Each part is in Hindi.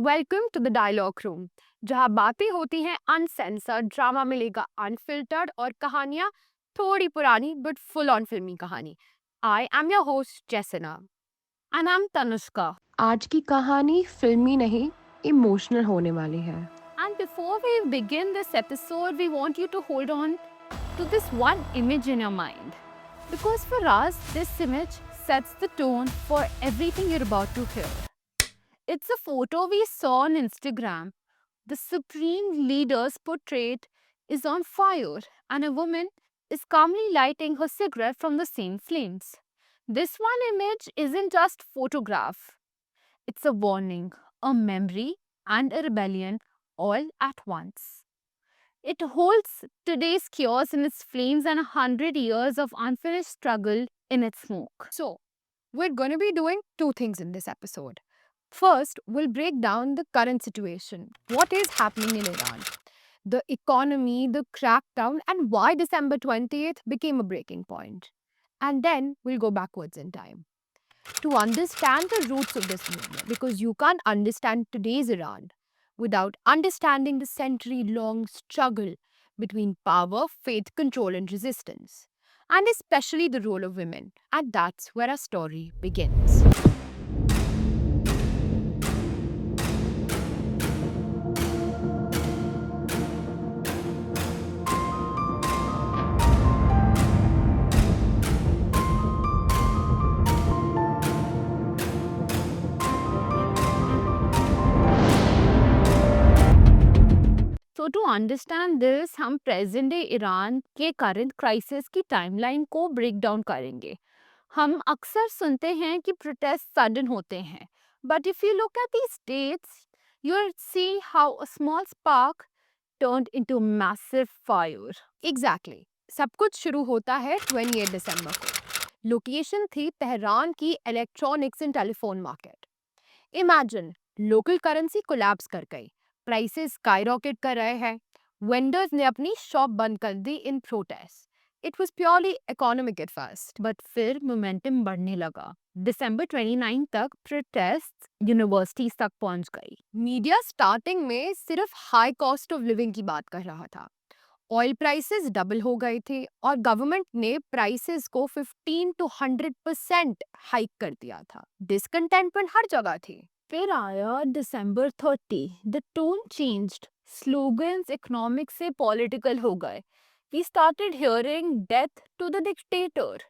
Welcome to the dialogue room, जहाँ बातें होती हैं अनसेंसर्ड, ड्रामा मिलेगा अनफिल्टर्ड और कहानियाँ थोड़ी पुरानी बट फुल ऑन फिल्मी कहानी। I am your host Jesina and I am Tanushka. आज की कहानी फिल्मी नहीं, इमोशनल होने वाली है। And before we begin this episode, we want you to hold on to this one image in your mind. Because for us, this image sets the tone for everything you're about to hear. It's a photo we saw on Instagram. The supreme leader's portrait is on fire, and a woman is calmly lighting her cigarette from the same flames. This one image isn't just photograph. It's a warning, a memory, and a rebellion all at once. It holds today's chaos in its flames and 100 years of unfinished struggle in its smoke. So, we're going to be doing two things in this episode. First, we'll break down the current situation. What is happening in Iran? The economy, the crackdown, and why December 20th became a breaking point. And then we'll go backwards in time to understand the roots of this movement, because you can't understand today's Iran without understanding the century long struggle between power, faith, control, and resistance, and especially the role of women. And that's where our story begins. So to understand this, हम प्रेजेंट डे ईरान के करंट क्राइसिस की टाइमलाइन को ब्रेक डाउन करेंगे। हम अक्सर सुनते हैं कि प्रोटेस्ट सडन होते हैं, but if you look at these dates, you will see how a small spark turned into massive fire. Exactly. सब कुछ शुरू होता है 28 दिसंबर को। लोकेशन थी तेहरान की electronics and telephone market. Imagine, local currency collapse कर गई, प्राइसेस स्काईरॉकेट कर रहे हैं, वेंडर्स ने अपनी शॉप बंद कर दी in protest. It was purely economic at first, but फिर मोमेंटम बढ़ने लगा। दिसंबर 29 तक प्रोटेस्ट यूनिवर्सिटीज तक पहुंच गई। मीडिया स्टार्टिंग में सिर्फ हाई कॉस्ट ऑफ लिविंग की बात कर रहा था। ऑयल प्राइसेस डबल हो गए थे और गवर्नमेंट ने प्राइसेस को 15 to 100% हाइक कर दिया था। डिसकंटेंटमेंट हर जगह थी। फिर आया दिसंबर 30, the tone changed, slogans economic से पॉलिटिकल हो गए। We started hearing death to the dictator.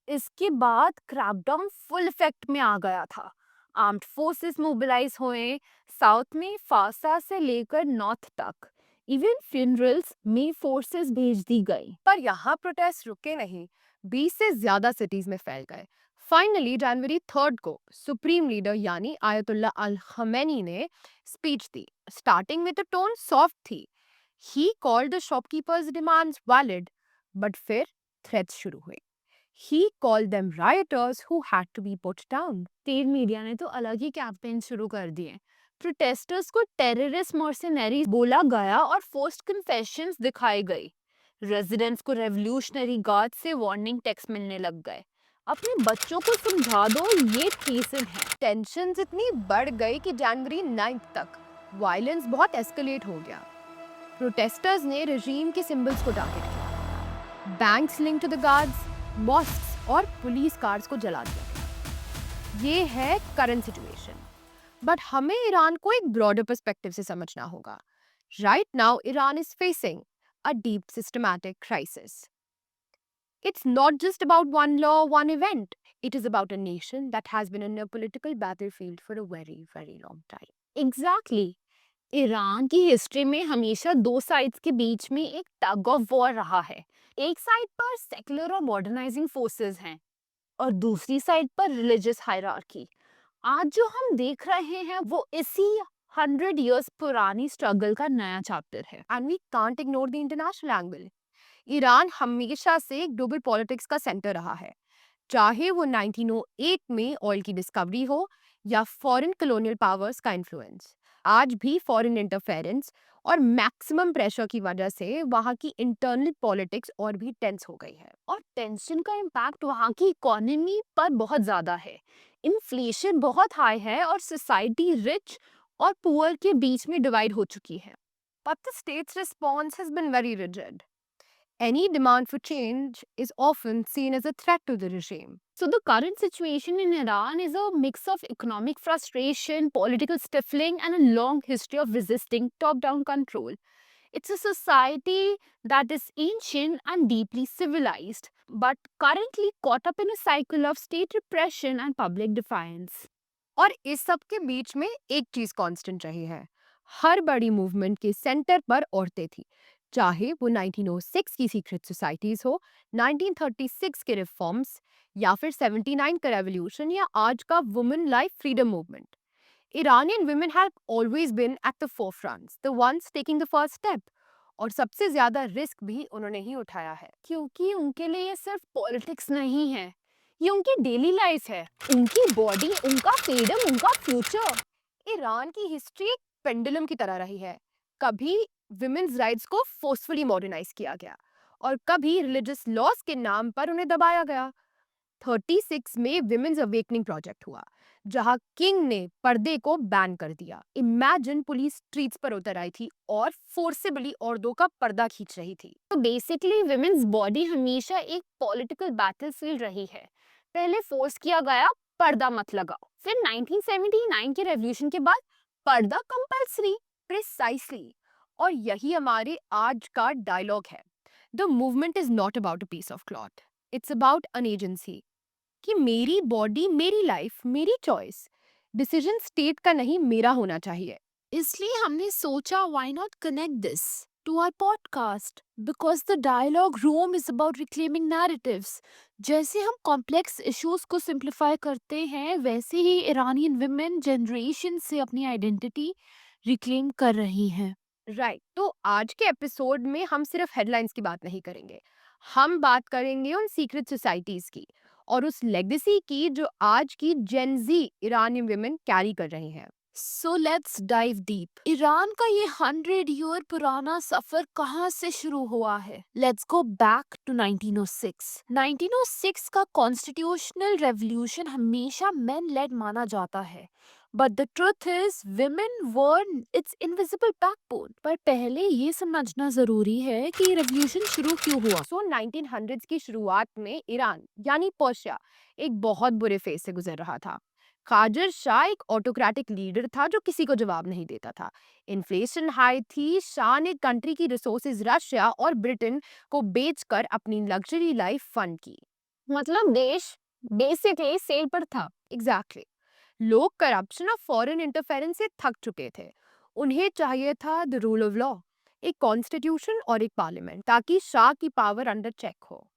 इसके बाद क्रैकडाउन फुल इफेक्ट में आ गया था। आर्म्ड फोर्सेस मोबिलाइज हुए, साउथ में फासा से लेकर नॉर्थ तक। इवन फ्यूनरल्स में फोर्सेस भेज दी गई। पर यहाँ प्रोटेस्ट रुके नहीं, 20 से ज्यादा सिटीज में फैल गए। फाइनली जनवरी 3 को सुप्रीम लीडर यानी आयतुल्ला अल खमैनी ने स्पीच दी। स्टार्टिंग में तो टोन सॉफ्ट थी। He called the shopkeepers demands valid, but फिर थ्रेट्स शुरू हुए। He called them rioters who had to be put down. तेल मीडिया ने तो अलग ही कैंपेन शुरू कर दिए। प्रोटेस्टर्स को टेररिस्ट मर्सिनरी बोला गया और फोर्स्ड कन्फेशंस दिखाई गई। रेजिडेंट्स को रेवोल्यूशनरी गार्ड से वार्निंग टेक्स्ट मिलने लग गए। अपने बच्चों को समझा दो, ये ट्रीसन है। टेंशन इतनी बढ़ गई कि जनवरी 9 तक वायलेंस बहुत एस्केलेट हो गया। प्रोटेस्टर्स ने रेजीम के सिंबल्स को टारगेट किया, banks link to the guards, mosques और पुलिस कार्स को जला दिया। ये है करंट सिचुएशन, बट हमें ईरान को एक ब्रॉडर पर्सपेक्टिव से समझना होगा। Right now Iran is facing a deep systematic crisis. It's not just about one law, one event. It is about a nation that has been in a political battlefield for a very, very long time. Exactly. Iran की हिस्ट्री में हमेशा दो साइड्स के बीच में एक टग ऑफ वॉर रहा है। एक साइड पर सेकुलर और मॉडर्नाइजिंग फोर्सेस हैं और दूसरी साइड पर रिलीजियस हायरार्की। आज जो हम देख रहे हैं वो इसी 100 years पुरानी स्ट्रगल का नया चैप्टर है। And we can't ignore the international angle. Iran हमेशा से ग्लोबल पॉलिटिक्स का सेंटर रहा है, चाहे वो 1908 में ऑयल की डिस्कवरी हो या फॉरेन कॉलोनियल पावर्स का इन्फ्लुएंस। आज भी फॉरेन इंटरफेरेंस और मैक्सिमम प्रेशर की वजह से वहाँ की इंटरनल पॉलिटिक्स और भी टेंस हो गई है। और टेंशन का इम्पैक्ट वहाँ की इकोनॉमी पर बहुत ज़्यादा है। इन्फ्लेशन बहुत हाई है और सोसाइटी रिच और पुअर के बीच में डिवाइड हो चुकी है. But the state's response has been very rigid. Any demand for change is often seen as a threat to the regime. So the current situation in Iran is a mix of economic frustration, political stifling, and a long history of resisting top-down control. It's a society that is ancient and deeply civilized, but currently caught up in a cycle of state repression and public defiance. और इस सब के बीच में एक चीज कांस्टेंट रही है. हर बड़ी मूवमेंट के सेंटर पर औरतें थी, चाहे वो 1906 की सीक्रेट सोसाइटीज हो, 1936 के रिफॉर्म्स, या फिर 79 का रेवोल्यूशन, या आज का women life freedom movement. Iranian women have always been at the forefront, the ones taking the first step. और सबसे ज्यादा रिस्क भी उन्होंने ही उठाया है. क्योंकि उनके लिए ये सिर्फ पॉलिटिक्स नहीं है, ये उनकी डेली लाइफ है, उनकी बॉडी, उनका फ्रीडम, उनका फ्यूचर। ईरान की हिस्ट्री एक पेंडुलम की तरह रही है. कभी विमेन्स राइट्स को फोर्सफुली मॉडर्नाइज किया गया और कभी रिलीजियस लॉस के नाम पर उन्हें दबाया गया. 36 में विमेन्स अवेकनिंग प्रोजेक्ट हुआ, जहां किंग ने पर्दे को बैन कर दिया. इमेजिन, पुलिस स्ट्रीट्स पर उतर आई थी और फोर्सिबली औरतों का पर्दा खींच रही थी. तो बेसिकली विमेन्स बॉडी हमेशा एक पॉलिटिकल बैटलफील्ड रही है। पहले फोर्स किया गया पर्दा मत लगाओ, फिर 1979 के रेवोल्यूशन के बाद पर्दा कंपल्सरी। प्रिसाइसली. और यही हमारे आज का डायलॉग है. The movement is not about a piece of cloth, it's about an agency. कि मेरी बॉडी, मेरी लाइफ, मेरी चॉइस. डिसीजन स्टेट का नहीं, मेरा होना चाहिए. इसलिए हमने सोचा why not connect this to our podcast, because the dialogue room is about reclaiming narratives. जैसे हम कॉम्प्लेक्स इश्यूज को सिंप्लीफाई करते हैं, वैसे ही ईरानियन विमेन जनरेशन से अपनी आइडेंटिटी रिक्लेम कर रही हैं। राइट. तो आज के एपिसोड में हम सिर्फ हेडलाइंस की बात नहीं करेंगे. हम बात करेंगे उन सीक्रेट सोसाइटीज की और उस लेगेसी की जो आज की जेन जी ईरानी विमेन कैरी कर रही हैं. So let's dive deep. Iran का ये 100 ईयर पुराना सफर कहाँ से शुरू हुआ है? Let's go back to 1906। 1906 का कॉन्स्टिट्यूशनल रेवोल्यूशन हमेशा मेन लेड माना जाता है, but the truth is women were it's invisible backbone. पर पहले ये समझना जरूरी है कि रेवोल्यूशन शुरू क्यों हुआ। सो 1900s की शुरुआत में ईरान यानी पर्शिया एक बहुत बुरे फेज से गुजर रहा था. काजर शाह एक ऑटोक्रेटिक लीडर था जो किसी को जवाब नहीं देता था. इन्फ्लेशन हाई थी. शाह ने कंट्री की रिसोर्सेज रशिया और ब्रिटेन को बेचकर अपनी लग्जरी लाइफ फंड की. मतलब देश बेसिकली सेल पर था। एग्जैक्टली. लोग करप्शन और फॉरेन इंटरफेरेंस से थक चुके थे. उन्हें चाहिए था द रूल ऑफ लॉ, एक कॉन्स्टिट्यूशन और एक पार्लियामेंट, ताकि शाह की पावर अंडर चेक हो.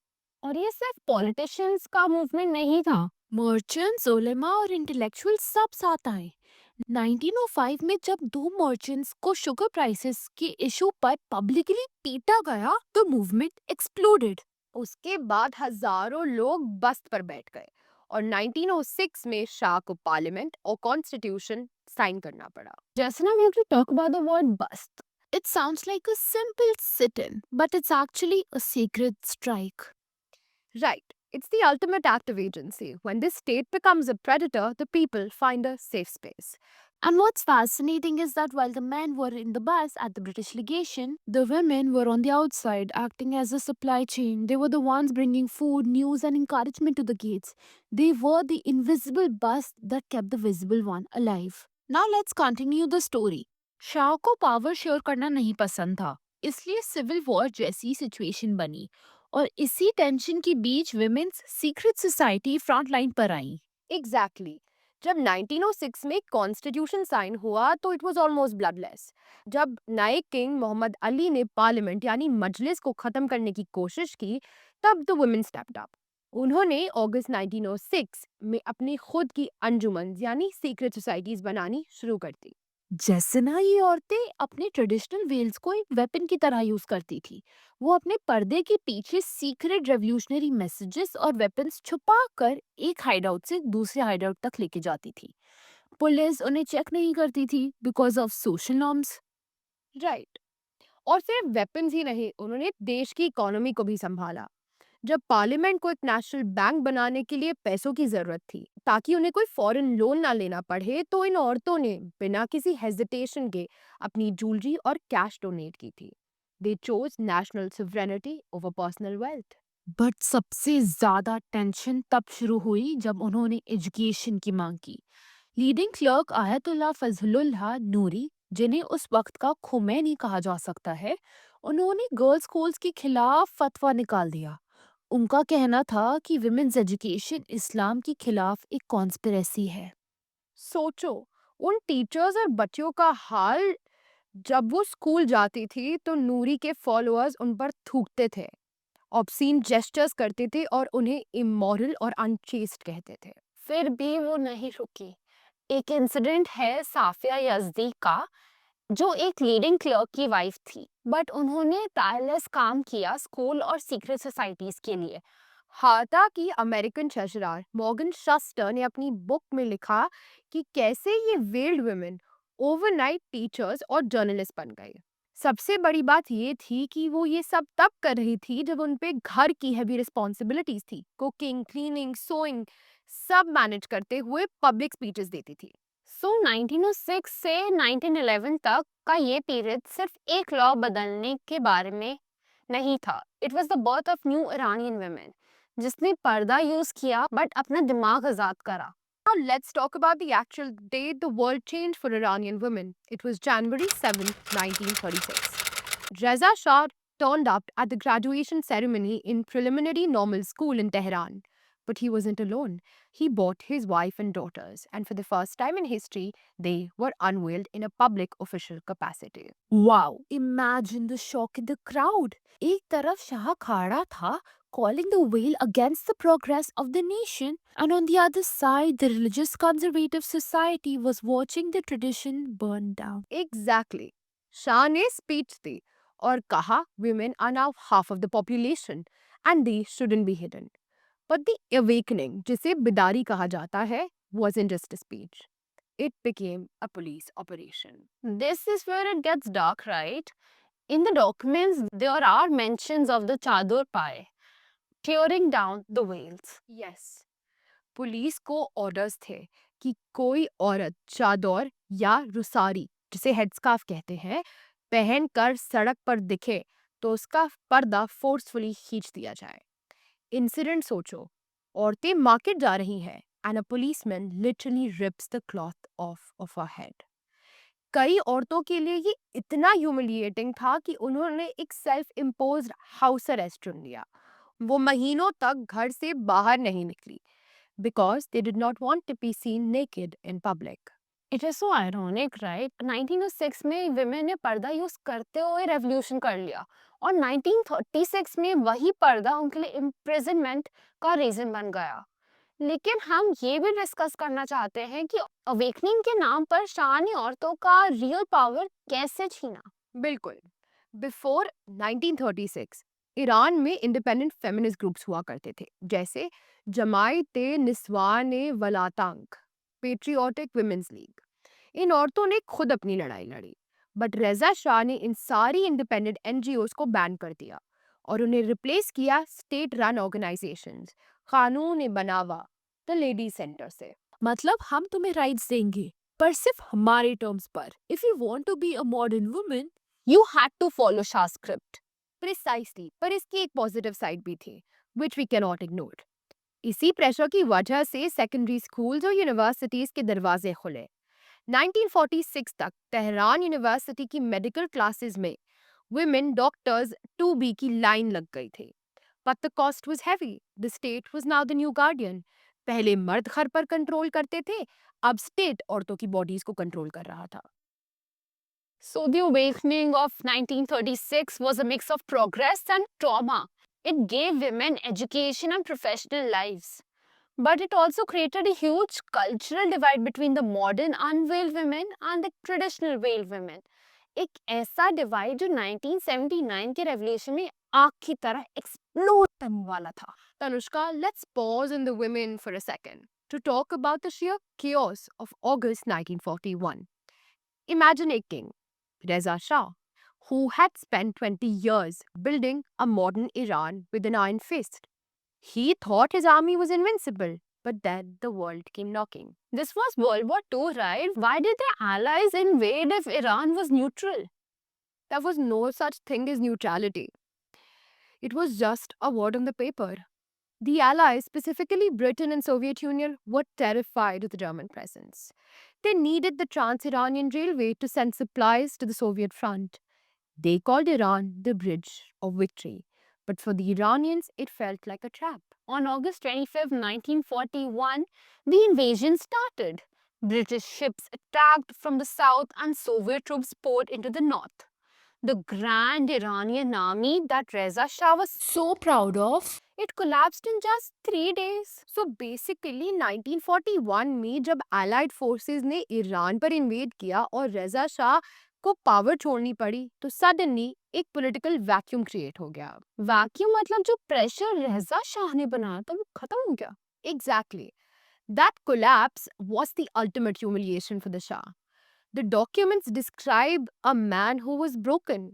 और ये सिर्फ पॉलिटिशियंस का मूवमेंट नहीं था, मर्चेंट्स, उलेमा और इंटेलेक्चुअल सब साथ आए। 1905 में जब दो मर्चेंट्स को शुगर प्राइसेस के इशू पर पब्लिकली पीटा गया, तो मूवमेंट एक्सप्लोडेड। उसके बाद हजारों लोग बस्त पर बैठ गए और 1906 में शाह को पार्लियामेंट और कॉन्स्टिट्यूशन साइन करना पड़ा. Just now we have to talk about the word bust. It sounds like a simple sit-in, but it's actually a secret strike. Right. It's the ultimate act of agency. When this state becomes a predator, the people find a safe space. And what's fascinating is that while the men were in the bus at the British legation, the women were on the outside, acting as a supply chain. They were the ones bringing food, news, and encouragement to the gates. They were the invisible bus that kept the visible one alive. Now let's continue the story. Shah को पावर शेयर करना नहीं पसंद था, इसलिए सिविल वॉर जैसी सिचुएशन बनी, और इसी टेंशन के बीच women's secret society front line पर आई। Exactly. जब 1906 में कॉन्स्टिट्यूशन साइन हुआ तो इट वाज ऑलमोस्ट ब्लडलेस. जब नए किंग मोहम्मद अली ने पार्लियामेंट यानी मजलिस को खत्म करने की कोशिश की, तब द वुमेन स्टेप्ड अप. उन्होंने अगस्त 1906 में अपनी खुद की अंजुमन यानी सीक्रेट सोसाइटीज बनानी शुरू कर दी. जैसे ना ये औरतें अपने ट्रेडिशनल वेल्स को एक वेपन की तरह यूज करती थी। वो अपने पर्दे के पीछे सीक्रेट रेवोल्यूशनरी मैसेजेस और वेपन्स छुपा कर एक हाइडआउट से दूसरे हाइडआउट तक लेके जाती थी। पुलिस उन्हें चेक नहीं करती थी because of social norms. Right. और सिर्फ वेपन्स ही नहीं, उन्होंने देश की इकोनॉमी को भी संभाला. जब पार्लियामेंट को एक नेशनल बैंक बनाने के लिए पैसों की जरूरत थी ताकि उन्हें कोई फॉरेन लोन ना लेना पड़े, तो इन औरतों ने बिना किसी हेजिटेशन के अपनी ज्वेलरी और कैश डोनेट की थी। They chose national sovereignty over personal wealth. But सबसे ज्यादा टेंशन तब शुरू हुई जब उन्होंने एजुकेशन की मांग की। लीडिंग क्लर्क आयतुल्ला फजलुल्लाह नूरी, जिन्हें उस वक्त का खुमैनी कहा जा सकता है, उन्होंने गर्ल्स स्कूल्स के खिलाफ फतवा निकाल दिया। उनका कहना था कि विमेन्स एजुकेशन इस्लाम के खिलाफ एक कॉन्स्पिरेसी है। सोचो उन टीचर्स और बच्चियों का हाल। जब वो स्कूल जाती थी तो नूरी के फॉलोअर्स उन पर थूकते थे, ऑब्सीन जेस्चर्स करते थे और उन्हें इमोरल और अनचेस्ट कहते थे। फिर भी वो नहीं रुकी। एक इंसिडेंट है साफिया यजदी का, जो एक लीडिंग क्लर्क की वाइफ थी, बट उन्होंने टायरलेस काम किया स्कूल और सीक्रेट सोसाइटीज के लिए। हालांकि अमेरिकन शशरार मॉर्गन शस्टर ने अपनी बुक में लिखा कि कैसे ये वेल्ड वुमेन ओवरनाइट टीचर्स और जर्नलिस्ट बन गई। सबसे बड़ी बात ये थी कि वो ये सब तब कर रही थी जब उन पे घर की हैवी रिस्पॉन्सिबिलिटीज थी, कुकिंग, क्लीनिंग, सोइंग, सब मैनेज करते हुए पब्लिक स्पीचेस देती थी। सो 1906 से 1911 तक का ये पीरियड सिर्फ एक लॉ बदलने के बारे में नहीं था। It was the birth of new Iranian women, जिसने पर्दा यूज किया बट अपना दिमाग आजाद करा। Now let's talk about the actual date the world changed for Iranian women. It was January 7, 1936. Reza Shah turned up at the graduation ceremony in preliminary normal school in Tehran. But he wasn't alone. He brought his wife and daughters, and for the first time in history, they were unveiled in a public official capacity. Wow, imagine the shock in the crowd. एक तरफ शाह खड़ा था, calling the whale against the progress of the nation, and on the other side, the religious conservative society was watching the tradition burn down. Exactly. Shah ने speech दी और कहा women are now half of the population and they shouldn't be hidden. But the awakening, जिसे बिदारी कहा जाता है, wasn't just a speech. It became a police operation. This is where it gets dark, right? In the documents, there are mentions of the Chador Pai tearing down the whales. Yes. Police को ऑर्डर्स थे कि कोई औरत चादर या रुसारी, जिसे हेडस्कार्फ कहते हैं, पहनकर सड़क पर दिखे तो उसका पर्दा फोर्सफुली खींच दिया जाए। इंसिडेंट सोचो, औरतें मार्केट जा रही हैं and a policeman literally rips the cloth off her head. कई औरतों के लिए ये इतना ह्यूमिलिएटिंग था कि उन्होंने एक सेल्फ इम्पोज्ड हाउस अरेस्ट चुन लिया। वो महीनों तक घर से बाहर नहीं निकली because they did not want to be seen naked in public. It is so ironic, right? 1906 में women ने पर्दा यूज करते हुए रेवोल्यूशन कर लिया, और 1936 में वही पर्दा उनके लिए इम्प्रिजनमेंट का रीजन बन गया। लेकिन हम ये भी डिस्कस करना चाहते हैं कि अवेकनिंग के नाम पर शाह ने औरतों का रियल पावर कैसे छीना। बिल्कुल। बिफोर 1936 ईरान में इंडिपेंडेंट फेमिनिस्ट ग्रुप्स हुआ करते थे, जैसे जमायते निस्वाने वलातांक, पेट्रियोटिक वुमेन्स लीग। इन औरतों ने खुद अपनी लड़ाई लड़ी, बट रेजा शाह ने इन सारी इंडिपेंडेंट एनजीओज को बैन कर दिया और उन्हें रिप्लेस किया स्टेट रन ऑर्गेनाइजेशंस, कानून बनावा, द लेडीज सेंटर से। मतलब हम तुम्हें राइट्स देंगे, पर सिर्फ हमारे टर्म्स पर। If you want to be a modern woman, you had to follow Shah script. Precisely, पर इसकी एक पॉजिटिव साइड भी थी, which we can not ignore. इसी प्रेशर की वजह से सेकेंडरी स्कूल्स और यूनिवर्सिटीज के दरवाजे खुले। 1946 तक तेहरान यूनिवर्सिटी की मेडिकल क्लासेस में women doctors 2B की लाइन लग गई थी। But the cost was heavy. The state was now the new guardian. पहले मर्द घर पर कंट्रोल करते थे, अब स्टेट औरतों की बॉडीज को कंट्रोल कर रहा था। So the awakening of 1936 was a mix of progress and trauma. It gave women education and professional lives. But it also created a huge cultural divide between the modern unveiled women and the traditional veiled women. एक ऐसा डिवाइड जो 1979 के रेवोल्यूशन में आग की तरह एक्सप्लोड करने वाला था। Tanushka, let's pause in the women for a second to talk about the sheer chaos of August 1941. Imagine a king, Reza Shah, who had spent 20 years building a modern Iran with an iron fist. He thought his army was invincible, but then the world came knocking. This was World War II, right? Why did the Allies invade if Iran was neutral? There was no such thing as neutrality. It was just a word on the paper. The Allies, specifically Britain and Soviet Union, were terrified of the German presence. They needed the Trans-Iranian Railway to send supplies to the Soviet front. They called Iran the bridge of victory. But for the Iranians, it felt like a trap. On August 25, 1941, the invasion started. British ships attacked from the south and Soviet troops poured into the north. The grand Iranian army that Reza Shah was so proud of, it collapsed in just 3 days. So basically 1941 में जब Allied forces ने ईरान पर इन्वेड किया और रेजा शाह को पावर छोड़नी पड़ी तो सडनली एक पॉलिटिकल वैक्यूम क्रिएट हो गया. वैक्यूम मतलब जो प्रेशर रेजा शाह ने बनाया था वो खत्म हो गया. Exactly. That collapse was the ultimate humiliation for the Shah. The documents describe a man who was broken.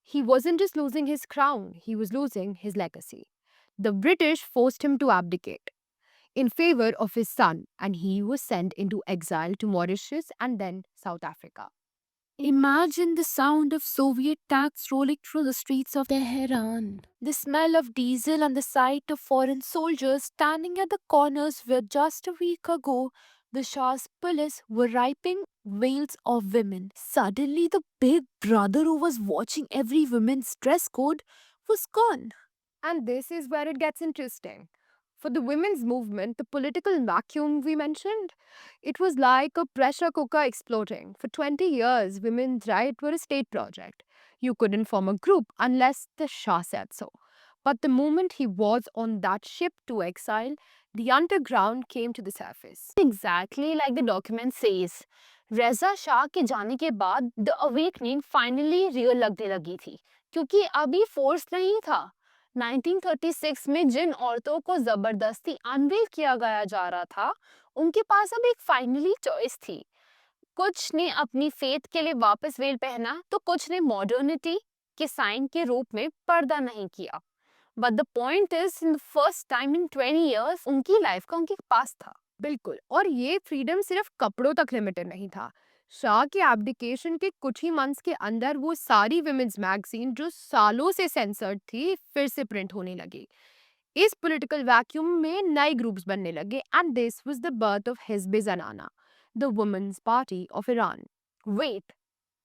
He wasn't just losing his crown, he was losing his legacy. The British forced him to abdicate in favor of his son, and he was sent into exile to Mauritius and then South Africa. Imagine the sound of Soviet tanks rolling through the streets of Tehran. The smell of diesel and the sight of foreign soldiers standing at the corners where just a week ago the Shah's police were raping veils of women. Suddenly, the big brother who was watching every woman's dress code was gone. And this is where it gets interesting. For the women's movement, the political vacuum we mentioned, it was like a pressure cooker exploding. For 20 years, women's rights were a state project. You couldn't form a group unless the Shah said so. But the moment he was on that ship to exile, the underground came to the surface. Exactly like the document says. रेजा शाह के जाने के बाद द अवेकनिंग फाइनली रियल लगने लगी थी क्योंकि अभी फोर्स नहीं था. 1936 में जिन औरतों को जबरदस्ती अनवेल किया गया जा रहा था उनके पास अब एक फाइनली चॉइस थी. कुछ ने अपनी फेथ के लिए वापस वेल पहना तो कुछ ने मॉडर्निटी के साइन के रूप में पर्दा नहीं किया. But the point is in the first time in 20 years उनकी लाइफ का उनके पास था. बिल्कुल. और ये फ्रीडम सिर्फ कपड़ों तक लिमिटेड नहीं था. शाह के एब्डिकेशन के कुछ ही मंथ्स के अंदर वो सारी विमेन्स मैगजीन जो सालों से सेंसर्ड थी फिर से प्रिंट होने लगी. इस पॉलिटिकल वैक्यूम में नए ग्रुप्स बनने लगे and this was the birth of Hizb Zanana, the women's party of Iran. Wait,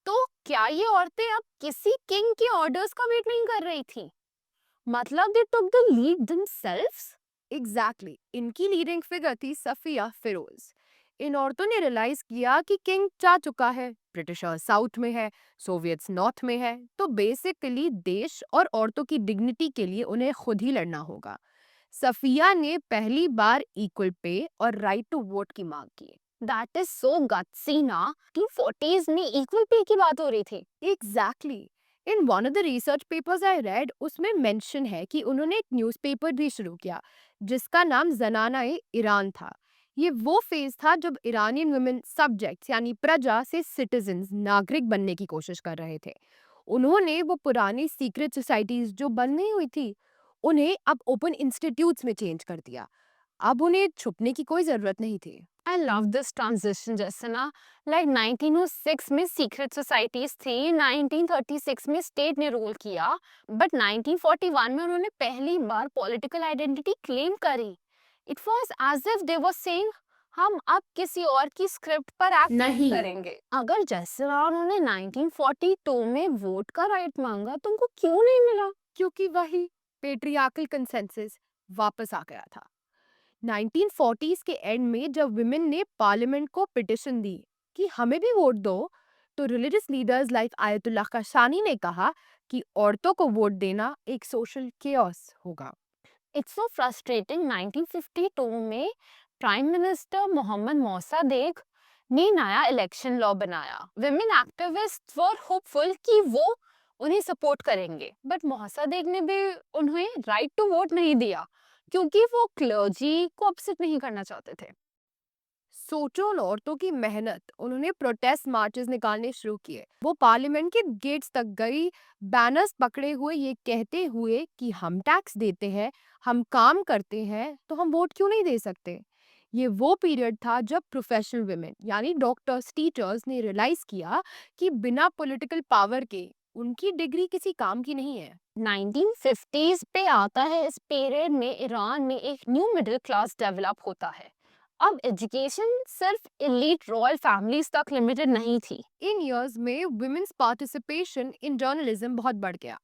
तो क्या ये औरतें अब किसी किंग के ऑर्डर्स का वेट नहीं कर रही थी? मतलब they took the lead themselves? Exactly. इनकी लीडिंग फिगर थी सफिया फिरोज. इन औरतों ने रियलाइज किया कि किंग जा चुका है, ब्रिटिशर साउथ में है, सोवियट्स नॉर्थ में है, तो बेसिकली देश और औरतों की डिग्निटी के लिए उन्हें खुद ही लड़ना होगा. सफिया ने पहली बार इक्वल पे और राइट टू वोट की मांग की. दैट इज सो गट्सी ना. 1940s में इक्वल पे की बात हो रही थी. Exactly. In one of the research papers I read उसमें मेंशन है कि उन्होंने एक न्यूज़पेपर भी शुरू किया जिसका नाम जनाना ए ईरान था. ये वो फेज था जब ईरानियन वुमेन सब्जेक्ट्स यानी प्रजा से सिटीजन्स नागरिक बनने की कोशिश कर रहे थे. उन्होंने वो पुरानी सीक्रेट सोसाइटीज जो बंद नहीं हुई थी उन्हें अब ओपन इंस्टीट्यूट्स में चेंज कर दिया. अब उन्हें छुपने की कोई जरूरत नहीं थी. I love this transition, Jasana. Like 1906 में सीक्रेट सोसाइटीज थी, 1936 में स्टेट ने रूल किया, बट 1941 में उन्होंने पहली बार पॉलिटिकल आइडेंटिटी क्लेम करी. It was as if they were saying हम अब किसी और की स्क्रिप्ट पर एक्ट नहीं करेंगे. अगर जैसा उन्होंने 1942 में वोट का राइट मांगा तो उनको क्यों नहीं मिला? क्योंकि वही पेट्रियार्कल कंसेंसस वापस आ गया था. 1940s के एंड में जब विमेन ने पार्लियामेंट को पिटिशन दी कि हमें भी वोट दो, तो रिलीजियस लीडर्स लाइक आयतुल्लाह कशानी ने कहा कि औरतों को वोट देना एक सोशल केओस होगा. It's so frustrating. 1952 में प्राइम मिनिस्टर मोहम्मद मोसादेक ने नया इलेक्शन लॉ बनाया. विमेन एक्टिविस्ट वर होपफुल कि वो उन्हें सपोर्ट करेंगे, बट मोसादेक ने भी उन्हें राइट टू वोट नहीं दिया क्योंकि वो क्लर्जी को अपसेट नहीं करना चाहते थे. सोचो उन औरतों की मेहनत, उन्होंने प्रोटेस्ट मार्चेस निकालने शुरू किए, वो पार्लियामेंट के गेट्स तक गई, बैनर्स पकड़े हुए ये कहते हुए कि हम टैक्स देते हैं, हम काम करते हैं, तो हम वोट क्यों नहीं दे सकते। ये वो पीरियड था जब प्रोफेशनल वुमेन यानी डॉक्टर्स, टीचर्स ने रियलाइज किया कि बिना पॉलिटिकल पावर के उनकी डिग्री किसी काम की नहीं है। 1950s पे आता है। इस पीरियड में ईरान में एक न्यू मिडिल क्लास डेवलप होता है। अब एजुकेशन सिर्फ एलीट रॉयल फैमिलीज तक लिमिटेड नहीं थी। इन ईयर्स में वुमेन्स पार्टिसिपेशन इन जर्नलिज्म बहुत बढ़ गया।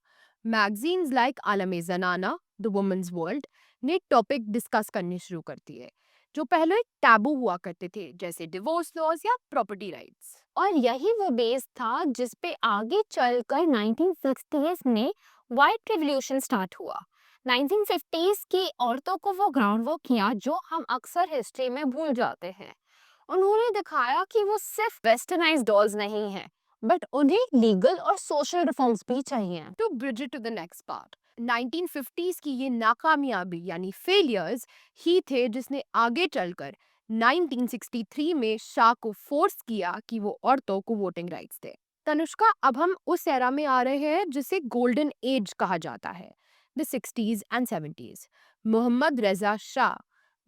मैगजीन्स लाइक आलम जनाना, द वुमेन्स वर्ल्ड ने टॉपिक डिस्कस करने शुरू कर दिए जो पहले टैबू हुआ करते थे, जैसे डिवोर्स लॉज या प्रॉपर्टी राइट्स। और यही वो बेस था जिस पे आगे चलकर 1960s में वाइट रिवॉल्यूशन स्टार्ट हुआ। 1950s की औरतों को वो ग्राउंड वर्क किया जो हम अक्सर हिस्ट्री में भूल जाते हैं। उन्होंने दिखाया कि वो सिर्फ वेस्टर्नाइज डॉल्स नहीं है, बट उन्हें लीगल और सोशल रिफॉर्म्स भी चाहिए। To bridge it to the next part, 1950s की ये नाकामयाबी यानी फेलियर्स ही थे जिसने आगे चलकर 1963 में शाह को फोर्स किया कि वो औरतों को वोटिंग राइट्स दे। तनुष्का, अब हम उस एरा में आ रहे हैं जिसे गोल्डन एज कहा जाता है, the 60s and 70s। Mohammad रेजा शाह,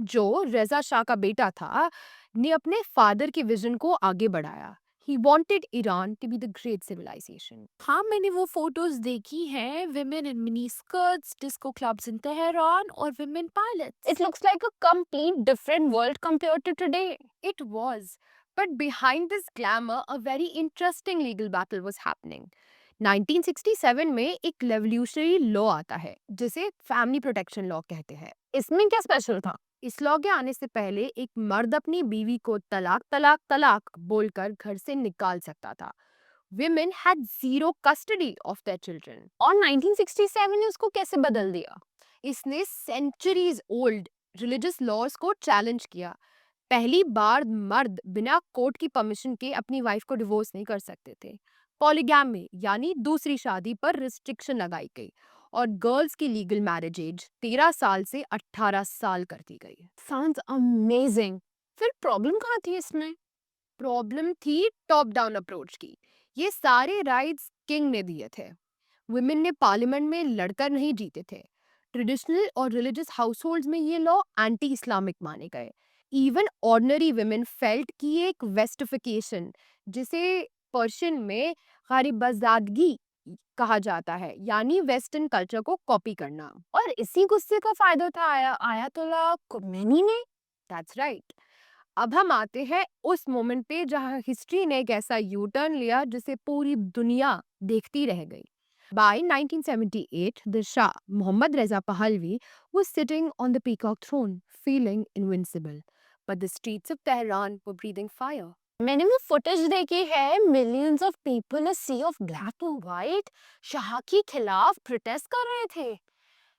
जो रेजा शाह का बेटा था, ने अपने फादर के विजन को आगे बढ़ाया। He wanted Iran to be the great civilization. हाँ, मैंने वो फोटोज देखी हैं, women in mini skirts, disco clubs in Tehran और women pilots. It looks like a complete different world compared to today. It was. But behind this glamour, a very interesting legal battle was happening. 1967 में एक रेवोल्यूशनरी लॉ आता है जिसे फैमिली प्रोटेक्शन लॉ कहते हैं। इसमें क्या स्पेशल था? इस लॉ के आने से पहले एक मर्द अपनी बीवी को तलाक तलाक तलाक बोलकर घर से निकाल सकता था। Women had zero custody of their children. और 1967 ने उसको कैसे बदल दिया? इसने सेंचुरीज ओल्ड रिलीजियस लॉज को चैलेंज किया। पहली बार मर्द बिना कोर्ट की परमिशन के अपनी वाइफ को डिवोर्स नहीं कर सकते थे। पॉलीगैमी यानी दूसरी शादी पर रिस्ट्रिक्शन लगाई गई और गर्ल्स की लीगल मैरिज एज 13 साल से 18 साल कर दी गई। Sounds amazing. फिर प्रॉब्लम कहाँ थी इसमें? प्रॉब्लम थी टॉप डाउन अप्रोच की। ये सारे राइट्स किंग ने दिए थे। वुमेन ने पार्लियामेंट में लड़कर नहीं जीते थे। ट्रेडिशनल और रिलीजियस हाउसहोल्ड्स में ये लॉ एंटी इस्लामिक माने गए। इवन ऑर्डिनरी वुमेन फेल्ट की एक वेस्टिफिकेशन, जिसे पर्शियन में गरीबजादगी कहा जाता है, यानी वेस्टर्न कल्चर को कॉपी करना। और इसी गुस्से का फायदा उठाया आयतुल्ला खुमैनी ने। That's right. अब हम आते हैं उस मोमेंट पे जहां हिस्ट्री ने एक ऐसा यू टर्न लिया जिसे पूरी दुनिया देखती रह गई। By 1978, the Shah, Muhammad Reza Pahlavi, was sitting on the peacock throne, feeling invincible. But the streets of Tehran were breathing fire. मैंने वो फुटेज देखी है, millions of people a sea of black and white Shah के खिलाफ प्रोटेस्ट कर रहे थे।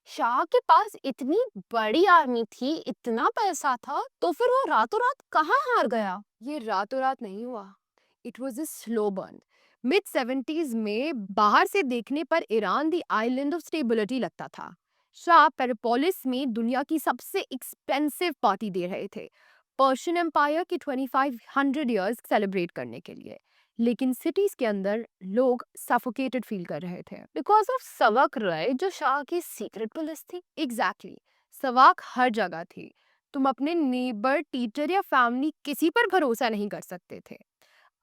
शाह के पास इतनी बड़ी आर्मी थी, इतना पैसा था, तो फिर वो रातों रात कहाँ हार गया? ये रातों रात नहीं हुआ। It was a slow burn. Mid 70s में बाहर से देखने पर Iran the island of stability लगता था। शाह पेरिपोलिस में दुनिया की सबसे एक्सपेंसिव पार्टी दे रहे थे, पर्शियन एम्पायर की 2500 ईयर्स सेलिब्रेट करने के लिए। लेकिन सिटीज के अंदर लोग सफोकेटेड फील कर रहे थे। बिकॉज ऑफ सवक राय जो शाह की सीक्रेट पुलिस थी। एग्जैक्टली सवाक हर जगह थी। तुम अपने नेबर, टीचर या फैमिली किसी पर भरोसा नहीं कर सकते थे।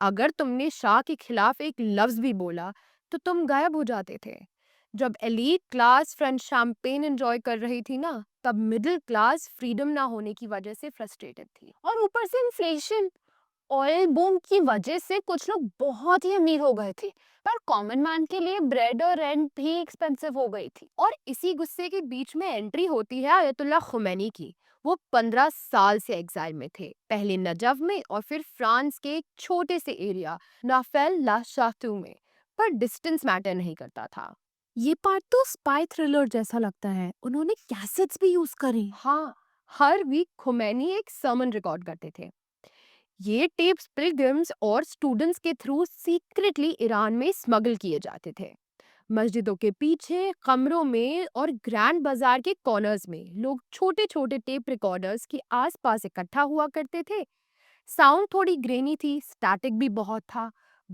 अगर तुमने शाह के खिलाफ एक लफ्ज भी बोला तो तुम गायब हो जाते थे। जब elite class French champagne enjoy कर रही थी ना, तब मिडिल क्लास फ्रीडम ना होने की वजह से फ्रस्ट्रेटेड थी। और ऊपर से इन्फ्लेशन, ऑयल बूम की वजह से कुछ लोग बहुत ही अमीर हो गए थे, पर कॉमन मैन के लिए ब्रेड और रेंट भी एक्सपेंसिव हो गई थी। और इसी गुस्से के बीच में एंट्री होती है आयतुल्ला खुमैनी की। वो 15 साल से एग्जाइल में थे, पहले नजफ में और फिर फ्रांस के एक छोटे से एरिया नाफेल ला शातू में। पर डिस्टेंस मैटर नहीं करता था। ये पार्ट तो स्पाई थ्रिलर जैसा लगता है। उन्होंने कैसेट्स भी यूज करी। हाँ, हर वीक खुमैनी एक सर्मन रिकॉर्ड करते थे। ये टेप्स पिलग्रिम्स और स्टूडेंट्स के थ्रू सीक्रेटली ईरान में स्मगल किए जाते थे। मस्जिदों के पीछे, कमरों में और ग्रैंड बाजार के कॉर्नर्स में लोग छोटे छोटे टेप रिकॉर्डर्स के आसपास इकट्ठा हुआ करते थे। साउंड थोड़ी ग्रेनी थी, स्टैटिक भी बहुत था,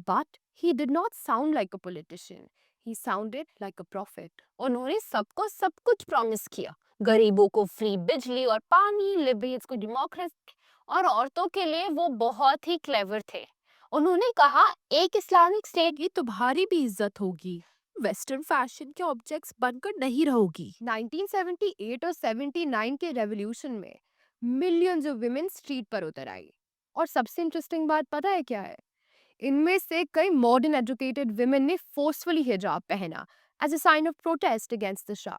but he did not sound like a politician, he sounded like a profit. उन्होंने सबको सब कुछ प्रॉमिस किया, गरीबों को फ्री बिजली और पानी, लिबरेल्स को डेमोक्रेसी, और औरतों के लिए वो बहुत ही क्लेवर थे। उन्होंने कहा एक इस्लामिक स्टेट ये तुम्हारी भी इज्जत होगी, वेस्टर्न फैशन के ऑब्जेक्ट्स बनकर नहीं रहोगी। 1978 और 79 के रेवोल्यूशन में मिलियंस ऑफ वुमेन स्ट्रीट पर उतर आई। और सबसे इंटरेस्टिंग बात पता है क्या है? इनमें से कई मॉडर्न एजुकेटेड वुमेन ने फोर्सफुली हिजाब पहना as a sign of protest against the Shah.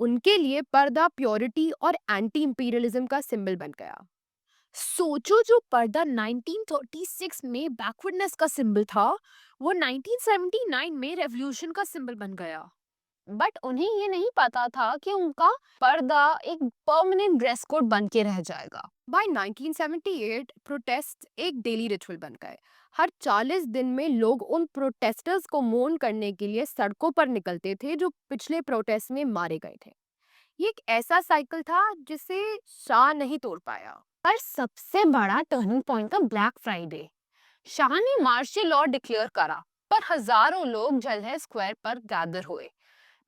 उनके लिए पर्दा प्योरिटी और एंटी इंपीरियलिज्म का सिंबल बन गया। सोचो, जो पर्दा 1936 में बैकवर्डनेस का सिंबल था, वो 1979 में रेवोल्यूशन का सिंबल बन गया। बट उन्हें ये नहीं पता था कि उनका पर्दा एक परमानेंट ड्रेस कोड बन के रह जाएगा। बाय 1978 प्रोटेस्ट एक डेली रिचुअल बन गए। हर 40 दिन में लोग उन प्रोटेस्टर्स को मौन करने के लिए सड़कों पर निकलते थे जो पिछले प्रोटेस्ट में मारे गए थे। ये एक ऐसा साइकिल था जिसे शाह नहीं तोड़ पाया। पर सबसे बड़ा टर्निंग पॉइंट था ब्लैक फ्राइडे। शाह ने मार्शल लॉ डिक्लेयर करा, पर हजारों लोग जलहै स्क्वायर पर गैदर हुए।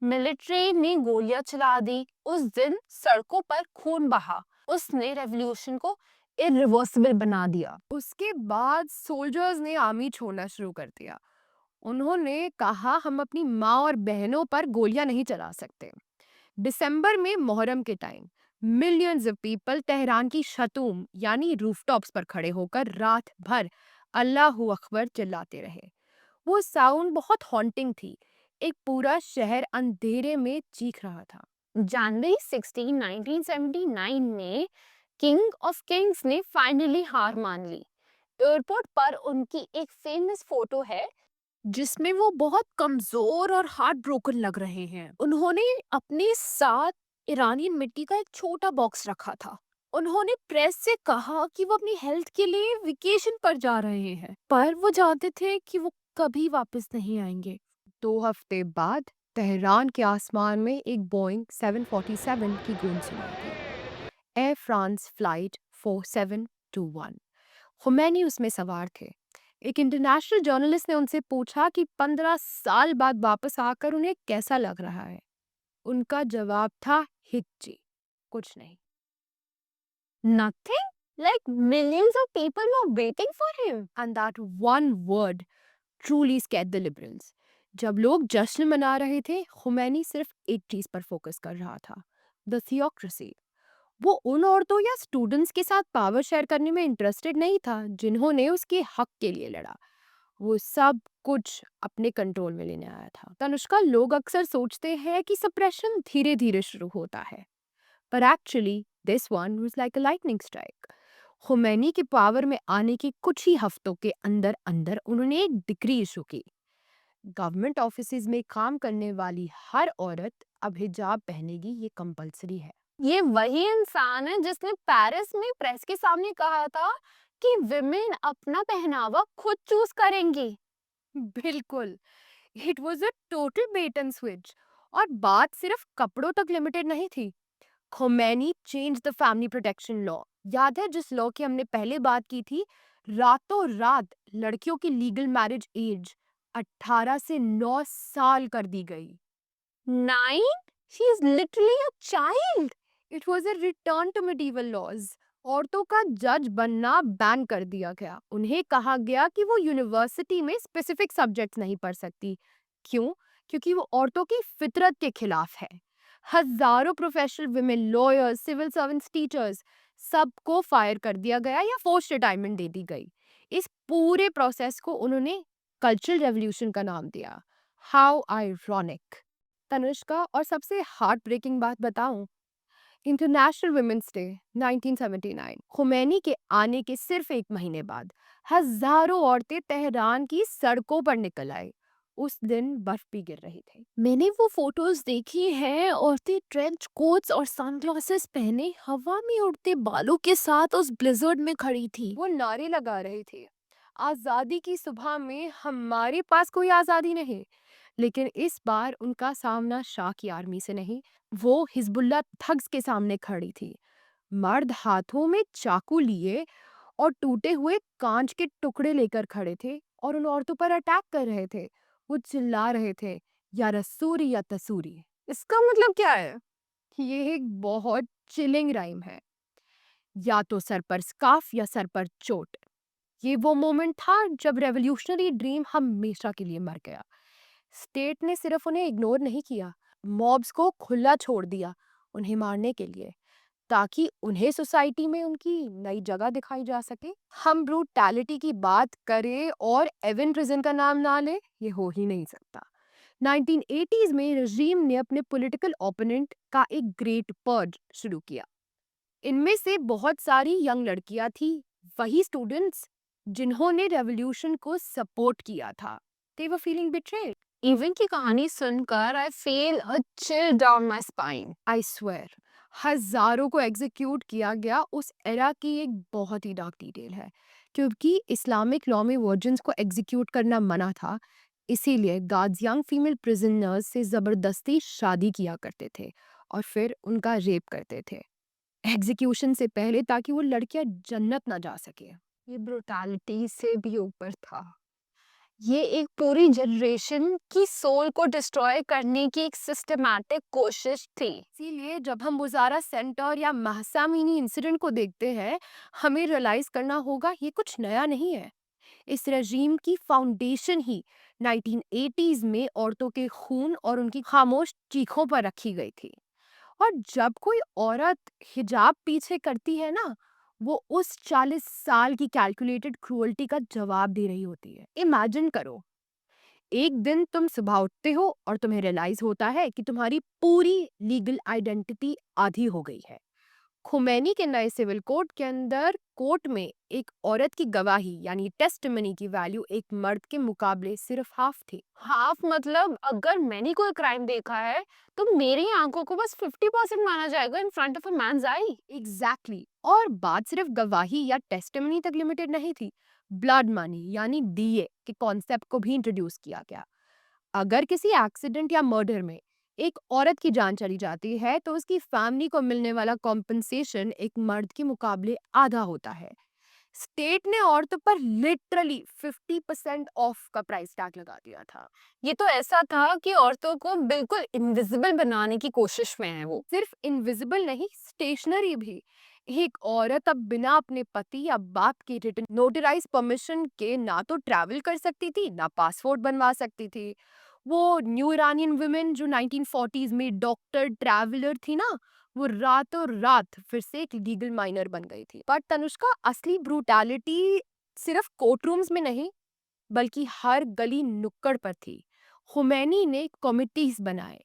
मिलिट्री ने गोलियां चला दी। उस दिन सड़कों पर खून बहा। उसने रेवोल्यूशन को इरिवर्सिबल बना दिया। उसके बाद सोल्जर्स ने आर्मी छोड़ना शुरू कर दिया। उन्होंने कहा हम अपनी माँ और बहनों पर गोलियां नहीं चला सकते। दिसंबर में मुहर्रम के time millions of people Tehran की शतूम यानी रूफटॉप्स पर खड़े होकर रात भर अल्लाहू अकबर चिल्लाते रहे। वो साउंड बहुत हॉन्टिंग थी। एक पूरा शहर अंधेरे में चीख रहा था। जनवरी 16, 1979 में किंग ऑफ किंग्स ने फाइनली हार मान ली। एयरपोर्ट पर उनकी एक फेमस फोटो है जिसमें वो बहुत कमजोर और हार्ट ब्रोकन लग रहे हैं। उन्होंने अपने साथ ईरानियन मिट्टी का एक छोटा बॉक्स रखा था। उन्होंने प्रेस से कहा कि वो अपनी हेल्थ के लिए वेकेशन पर जा रहे हैं, पर वो जानते थे कि वो कभी वापस नहीं आएंगे। 2 हफ्ते बाद तेहरान के आसमान में एक बोइंग 747 की गूंज सुनाई दी। Air France flight 4721। खुमैनी उसमें सवार थे। एक इंटरनेशनल जर्नलिस्ट ने उनसे पूछा कि 15 साल बाद वापस आकर उन्हें कैसा लग रहा है। उनका जवाब था हिच्ची, कुछ नहीं। Nothing? Like millions of people were waiting for him. And that one word truly scared the liberals. जब लोग जश्न मना रहे थे, खुमैनी सिर्फ एक चीज पर फोकस कर रहा था, द थियोक्रेसी। वो उन औरतों या स्टूडेंट्स के साथ पावर शेयर करने में इंटरेस्टेड नहीं था जिन्होंने उसके हक के लिए लड़ा। वो सब कुछ अपने कंट्रोल में लेने आया था। तनुष्का, लोग अक्सर सोचते हैं कि सप्रेशन धीरे धीरे शुरू होता है, पर actually this one was like a lightning strike. Khomeini के पावर में आने के कुछ ही हफ्तों के अंदर अंदर उन्होंने एक डिक्री इशू की। गवर्नमेंट ऑफिसेज में काम करने वाली हर औरत अब हिजाब पहनेगी, ये कंपलसरी है। ये वही इंसान है जिसने पेरिस में प्रेस के सामने कहा था कि विमेन अपना पहनावा खुद चूज करेंगी। बिल्कुल, it was a total bait and switch. और बात सिर्फ कपड़ों तक लिमिटेड नहीं थी। Khomeini change the family protection law. याद है जिस लॉ की हमने पहले बात की थी? रातों रात लड़कियों की लीगल मैरिज एज 18 से 9 साल कर दी गई। 9? She is literally a child. It was a return to medieval laws. औरतों का जज बनना बैन कर दिया गया। उन्हें कहा गया कि वो यूनिवर्सिटी में स्पेसिफिक सब्जेक्ट्स नहीं पढ़ सकती। क्यों? क्योंकि वो औरतों की फितरत के खिलाफ है। हजारों professional women, lawyers, civil servants, teachers, सबको फायर कर दिया गया या फोर्स्ड रिटायरमेंट दे दी गई। इस पूरे प्रोसेस को उन्होंने कल्चरल रेवोल्यूशन का नाम दिया। How ironic. तनुष्का, और सबसे हार्ट ब्रेकिंग बात बताऊं? इंटरनेशनल वुमेन्स डे 1979 खुमैनी के आने के सिर्फ एक महीने बाद हजारों औरतें तेहरान की सड़कों पर निकल आई। उस दिन बर्फ भी गिर रही थी। मैंने वो फोटोज देखी हैं, औरतें ट्रेंच कोट्स और सनग्लासेस पहने हवा में उड़ते बालों के साथ उस ब्लिजर्ड में खड़ी थी। वो नारे लगा रही थी, आजादी की सुबह में हमारे पास कोई आजादी नहीं। लेकिन इस बार उनका सामना शाह की आर्मी से नहीं, वो हिजबुल्ला थग्स के सामने खड़ी थी। मर्द हाथों में चाकू लिए और टूटे हुए कांच के टुकड़े लेकर खड़े थे और उन औरतों पर अटैक कर रहे थे। वो चिल्ला रहे थे, या रसूरी या तसूरी। इसका मतलब क्या है? ये एक बहुत चिलिंग राइम है। या तो सर पर स्कार्फ या सर पर चोट। ये वो मोमेंट था जब रेवोल्यूशनरी ड्रीम हमेशा के लिए मर गया। स्टेट ने सिर्फ उन्हें इग्नोर नहीं किया, मॉब्स को खुला छोड़ दिया उन्हें मारने के लिए, ताकि उन्हें सोसाइटी में उनकी नई जगह दिखाई जा सके। हम ब्रूटैलिटी की बात करें और एवन प्रिजन का नाम ना ले, ये हो ही नहीं सकता। 1980s में रजीम ने अपने पॉलिटिकल ओपोनेंट का एक ग्रेट पर्ज शुरू किया। इनमें से बहुत सारी यंग लड़कियां थी, वही स्टूडेंट्स जिन्होंने रेवोल्यूशन को सपोर्ट किया था। दे वर फीलिंग बिट्रेड। इवन की कहानी सुनकर I feel a chill down my spine. I swear, हजारों को एग्जीक्यूट किया गया उस एरा की एक बहुत ही डार्क डिटेल है। क्योंकि इस्लामिक लॉ में वर्जिन्स को एग्जीक्यूट करना मना था, इसीलिए गार्ड्स यंग फीमेल प्रिजनर्स से जबरदस्ती शादी किया करते थे और फिर उनका रेप करते थे एग्जीक्यूशन से पहले, ताकि वो लड़कियां जन्नत ना जा सके। ये ब्रुटैलिटी से भी ऊपर था। ये एक पूरी जनरेशन की सोल को डिस्ट्रॉय करने की एक सिस्टमैटिक कोशिश थी। इसीलिए जब हम मुजारा सेंटर या महसा अमीनी इंसिडेंट को देखते हैं, हमें रियलाइज करना होगा ये कुछ नया नहीं है। इस रजीम की फाउंडेशन ही 1980s में औरतों के खून और उनकी खामोश चीखों पर रखी गई थी। और जब कोई औरत हिजाब पीछे करती है ना, वो उस 40 साल की कैलकुलेटेड क्रूअल्टी का जवाब दे रही होती है। इमेजिन करो, एक दिन तुम सुबह उठते हो और तुम्हें रियलाइज होता है कि तुम्हारी पूरी लीगल आइडेंटिटी आधी हो गई है। खुमैनी के नए सिविल कोड के अंदर कोर्ट में एक औरत की गवाही यानी टेस्टिमनी की वैल्यू एक मर्द के मुकाबले सिर्फ हाफ थी। हाफ मतलब अगर मैंने कोई क्राइम देखा है तो मेरी आंखों को बस 50% माना जाएगा in front of a man's eye. Exactly exactly. और बात सिर्फ गवाही या टेस्टिमनी तक लिमिटेड नहीं थी। ब्लड मनी यानी डीए के कॉन्सेप्ट को भी इंट्रोड्यूस किया गया। अगर किसी एक्सीडेंट या मर्डर में एक औरत की जान चली जाती है तो उसकी फैमिली को मिलने वाला कॉम्पनसेशन एक मर्द के मुकाबले आधा होता है। स्टेट ने औरतों पर लिटरली 50% ऑफ का प्राइस टैग लगा दिया था। ये तो ऐसा था कि औरतों को बिल्कुल इनविजिबल बनाने की कोशिश में है वो। सिर्फ इनविजिबल नहीं, स्टेशनरी भी। एक औरत अब बिना अपने पति या बाप की रिटन नोटराइज परमिशन के ना तो ट्रैवल कर सकती थी, ना पासपोर्ट बनवा सकती थी। वो न्यू ईरानियन वुमेन जो 1940s में डॉक्टर ट्रैवलर थी ना, वो रातों रात फिर से एक लीगल माइनर बन गई थी। पर तनुष्का, असली ब्रूटैलिटी सिर्फ कोर्ट रूम्स में नहीं, बल्कि हर गली नुक्कड़ पर थी। खुमैनी ने कमिटीज बनाए,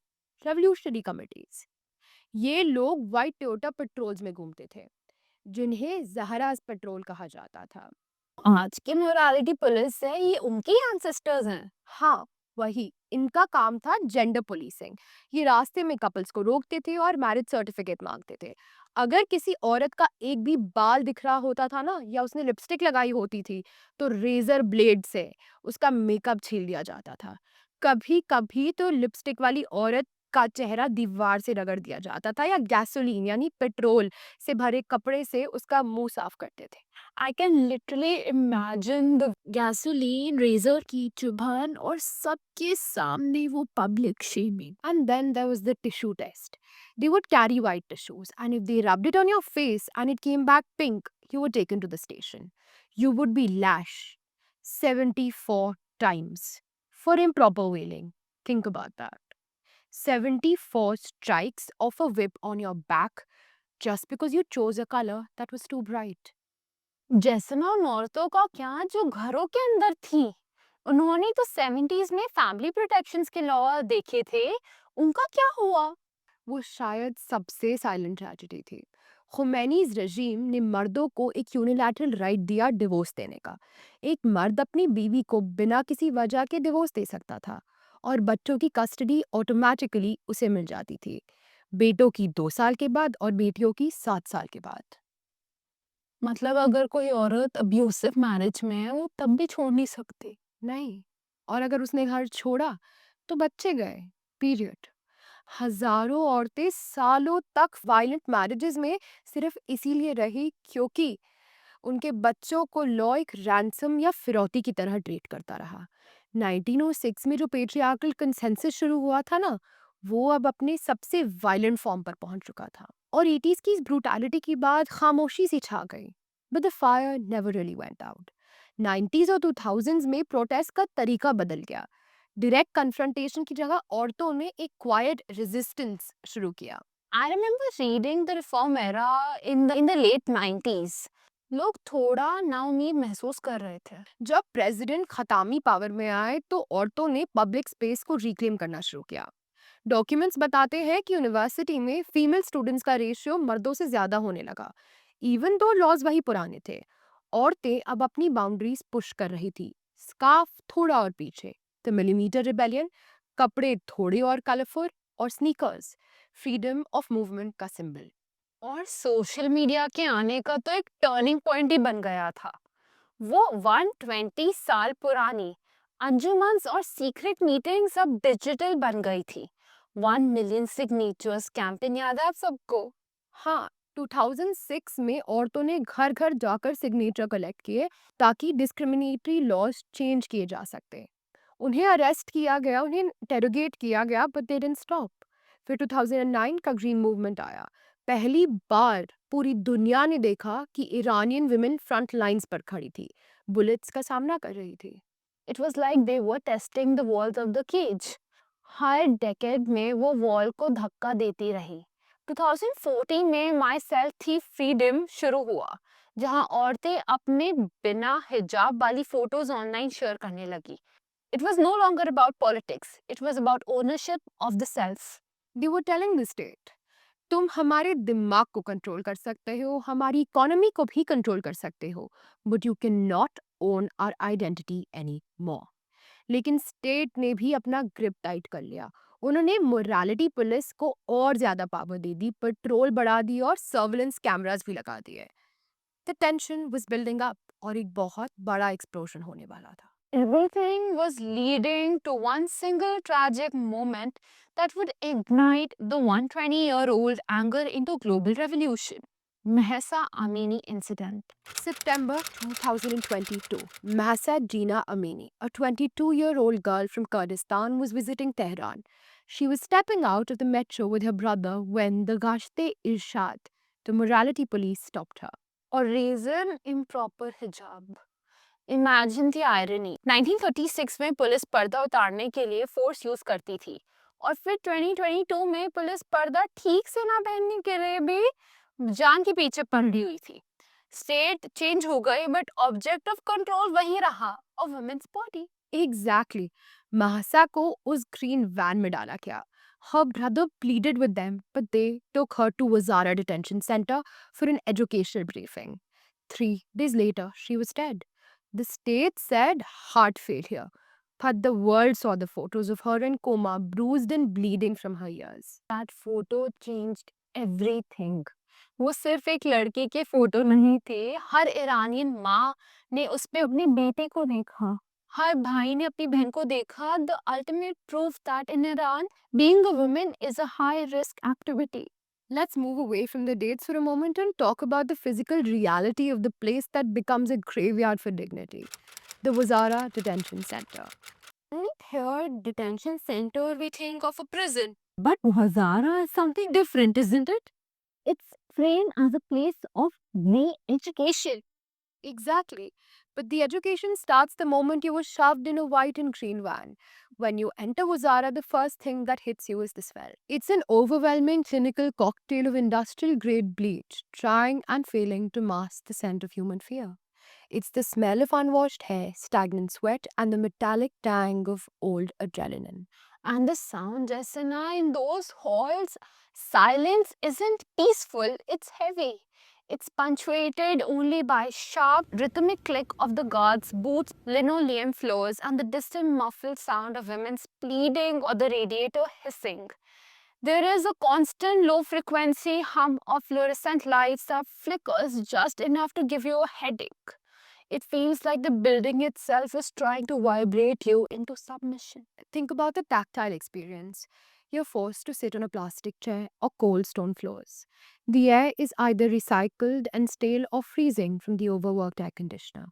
रेवोल्यूशनरी कमिटीज। ये लोग व्हाइट टोयोटा पेट्रोल्स में घूमते थे, जिन्हें जहराज पेट्रोल कहा जाता था। आज की मोरालिटी पुलिस है, ये उनके एंसेस्टर्स हैं। हाँ, वही। इनका काम था जेंडर पुलिसिंग। ये रास्ते में कपल्स को रोकते थे और मैरिज सर्टिफिकेट मांगते थे। अगर किसी औरत का एक भी बाल दिख रहा होता था ना, या उसने लिपस्टिक लगाई होती थी, तो रेजर ब्लेड से उसका मेकअप छील दिया जाता था। कभी कभी तो लिपस्टिक वाली औरत का चेहरा दीवार से रगड़ दिया जाता था, या गैसोलीन यानी पेट्रोल से भरे कपड़े से उसका मुंह साफ करते थे। I can literally imagine the gasoline, razor की चुभन और सबके सामने वो public shaming. And then there was the tissue test. They would carry white tissues, and if they rubbed it on your face and it came back pink, you were taken to the station. You would be lashed 74 times for improper wailing. Think about that. 74 strikes of a whip on your back just because you chose a color that was too bright. जैसना उन औरतों का क्या जो घरों के अंदर थी, उन्होंने तो 70s में फैमिली प्रोटेक्शंस के लॉ देखे थे, उनका क्या हुआ? वो शायद सबसे साइलेंट ट्रेजेडी थी। खुमैनीज रजीम ने मर्दों को एक यूनिलैटरल राइट दिया डिवोर्स देने का। एक मर्द अपनी बीवी को बिना किसी वजह के डिवोर्स दे सकता था और बच्चों की कस्टडी ऑटोमेटिकली उसे मिल जाती थी, बेटों की 2 साल के बाद और बेटियों की 7 साल के बाद। मतलब अगर कोई औरत अब्यूसिव मैरिज में है, वो तब भी छोड़ नहीं सकती। नहीं, और अगर उसने घर छोड़ा तो बच्चे गए, पीरियड। हजारों औरतें सालों तक वायलेंट मैरिजेस में सिर्फ इसीलिए रही क्योंकि उनके बच्चों को लॉ एक रैंसम या फिरौती की तरह ट्रीट करता रहा। 1906 में जो पेट्रियार्कल कंसेंसस शुरू हुआ था ना, वो अब अपने सबसे वायलेंट फॉर्म पर पहुंच चुका था और 80s की इस ब्रूटैलिटी के बाद खामोशी सी छा गई। But the fire never really went out. 90s और 2000s में प्रोटेस्ट का तरीका बदल गया। डायरेक्ट कन्फ्रंटेशन की जगह औरतों ने एक क्वाइट रेजिस्टेंस शुरू किया। I remember reading the reform era in the late 90s. लोग थोड़ा नाउमीद महसूस कर रहे थे. जब प्रेसिडेंट खतामी पावर में आए तो औरतों ने पब्लिक स्पेस को रिक्लेम करना शुरू किया। डॉक्यूमेंट्स बताते हैं कि यूनिवर्सिटी में फीमेल स्टूडेंट्स का रेशियो मर्दों से ज्यादा होने लगा, इवन दो लॉज वही पुराने थे। औरतें अब अपनी बाउंड्रीज पुश कर रही थी, स्कार्फ थोड़ा और पीछे, द मिलीमीटर रिबेलियन, कपड़े थोड़े और कलरफुल, और स्नीकर्स फ्रीडम ऑफ मूवमेंट का सिंबल। और सोशल मीडिया के आने का तो एक टर्निंग पॉइंट ही बन गया था। वो 120 साल पुरानी अंजुमन्स और सीक्रेट मीटिंग्स अब डिजिटल बन गई थी। 1 मिलियन सिग्नेचर्स कैंपेन याद है आप सबको? हाँ, 2006 में औरतों ने घर घर जाकर सिग्नेचर कलेक्ट किए ताकि डिस्क्रिमिनेटरी लॉज चेंज किए जा सकते। उन्हें अरेस्ट किया गया, उन्हें इंटेरोगेट किया गया, बट दे डिडंट स्टॉप। फिर 2009 का ग्रीन मूवमेंट आया। पहली बार पूरी दुनिया ने देखा कि ईरानियन वुमेन फ्रंट लाइंस पर खड़ी थी, बुलेट्स का सामना कर रही थी। It was like they were testing the walls of the cage. हर डेकेड में वो वॉल को धक्का देती रही। 2014 में माई सेल्फ थी फ्रीडम शुरू हुआ, जहां औरतें अपने बिना हिजाब वाली फोटोज ऑनलाइन शेयर करने लगी। It was no longer about politics, it was about ownership of the self. They were telling the state, तुम हमारे दिमाग को कंट्रोल कर सकते हो, हमारी इकोनॉमी को भी कंट्रोल कर सकते हो, but you can not own our identity any more. लेकिन स्टेट ने भी अपना ग्रिप टाइट कर लिया। उन्होंने मोरालिटी पुलिस को और ज्यादा पावर दे दी, पेट्रोल बढ़ा दी और सर्विलेंस कैमरास भी लगा दिए। The tension was building up और एक बहुत बड़ा एक्सप्लोजन होने वाला था। Everything was leading to one single tragic moment that would ignite the 120-year-old anger into global revolution. Mahsa Amini incident. September 2022, Mahsa Jina Amini, a 22-year-old girl from Kurdistan, was visiting Tehran. She was stepping out of the metro with her brother when the Gashte-Irshad, the morality police, stopped her. Or reason improper hijab. Imagine the irony. 1936 में पुलिस पर्दा उतारने के लिए फोर्स यूज करती थी और फिर 2022 में पुलिस पर्दा ठीक से ना पहनने के लिए भी जान के पीछे पड़ी हुई थी। स्टेट चेंज हो गई बट ऑब्जेक्ट ऑफ कंट्रोल वही रहा, a woman's body. Exactly. Mahsa को उस green van में डाला गया. Her brother pleaded with them, but they took her to Wazara Detention Center for an educational briefing. 3 days later, she was dead. The state said heart failure, but the world saw the photos of her in coma, bruised and bleeding from her ears. That photo changed everything. वो सिर्फ एक लड़के के फोटो नहीं थे, हर ईरानियन माँ ने उस पे अपने बेटे को देखा, हर भाई ने अपनी बहन को देखा। The ultimate proof that in Iran, being a woman is a high risk activity. Let's move away from the dates for a moment and talk about the physical reality of the place that becomes a graveyard for dignity, the Wazara Detention Center. When we hear detention center, we think of a prison. But Hazara is something different, isn't it? It's framed as a place of re-education. Exactly. But the education starts the moment you were shoved in a white and green van. When you enter Wazara, the first thing that hits you is the smell. It's an overwhelming clinical cocktail of industrial grade bleach, trying and failing to mask the scent of human fear. It's the smell of unwashed hair, stagnant sweat, and the metallic tang of old adrenaline. And the sound, Jessina, in those halls, silence isn't peaceful, it's heavy. It's punctuated only by sharp, rhythmic click of the guards' boots, linoleum floors, and the distant muffled sound of women's pleading or the radiator hissing. There is a constant low-frequency hum of fluorescent lights that flickers just enough to give you a headache. It feels like the building itself is trying to vibrate you into submission. Think about the tactile experience. You're forced to sit on a plastic chair or cold stone floors. The air is either recycled and stale or freezing from the overworked air conditioner.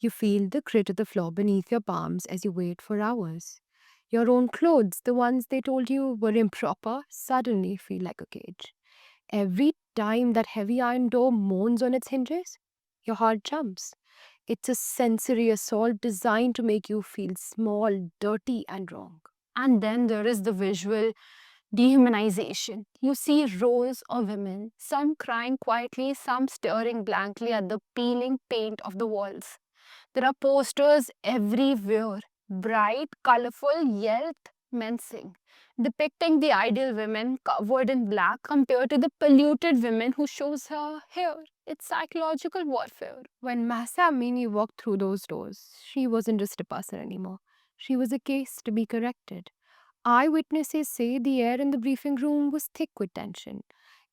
You feel the grit of the floor beneath your palms as you wait for hours. Your own clothes, the ones they told you were improper, suddenly feel like a cage. Every time that heavy iron door moans on its hinges, your heart jumps. It's a sensory assault designed to make you feel small, dirty, and wrong. And then there is the visual dehumanization. You see rows of women, some crying quietly, some staring blankly at the peeling paint of the walls. There are posters everywhere, bright, colorful, yet menacing, depicting the ideal women covered in black compared to the polluted women who shows her hair. It's psychological warfare. When Mahsa Amini walked through those doors, she wasn't just a person anymore. She was a case to be corrected. Eyewitnesses say the air in the briefing room was thick with tension.